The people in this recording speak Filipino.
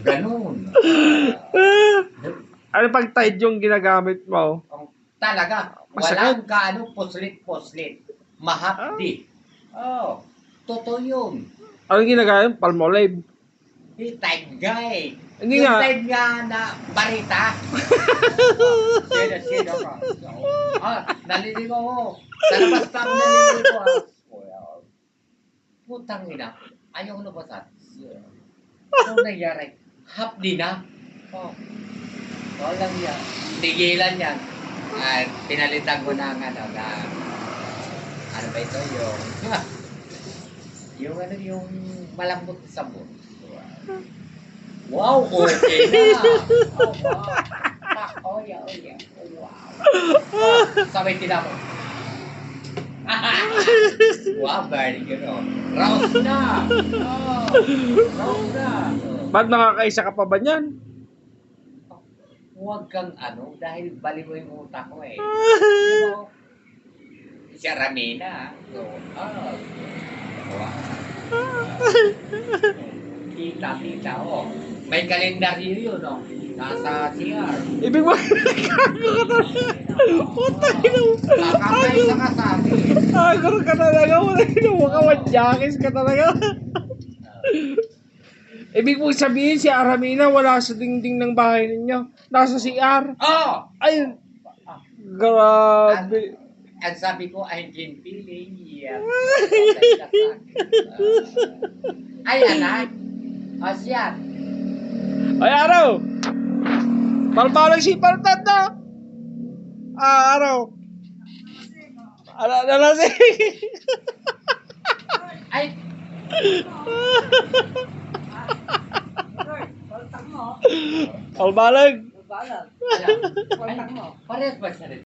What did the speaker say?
Ganun. Ano pag Tide yung ginagamit mo? Talaga, walang kaano puslit-puslit. Mahapdi. Oh, totoo yun. Ano ginagamit? Palmolive. Hindi, Tide nga eh. Hindi Yung nga. Tide nga na barita. Sino ka? Naliligo ko. Sa labas pa ako naliligo Putang ina. Ayaw ko nabasan. Ano nangyari? Hapdi na. Walang yan. Tigilan yan. Pinalitan ko na ano ba ito yung malambot sa sabon. Wow, okay na. Wow. Wow. Sabay tinapon. Wow, very good. Rouse na. Rouse na. Ba't nakakaisa ka pa ba niyan? Huwag kang dahil bali mo yung utak ko eh. Siya Ramina. Kita, May kalendaryo yun, Nasa CR. Ibig mo, nagkago ka talaga. Putang ina mo. Nakakaisa ka sa akin. Agor ka talaga. Mukha ka talaga. Ibig mo sabihin si Aramina wala sa dingding ng bahay ninyo. Nasa CR. Ayun. Grabe. Ang sabi ko, I can feel it. Ay, anak. Siya. Ay, araw. Palpalang si Paltat na. Araw. Nalasing. Ay. Palbalag. Parehas ba siya rin?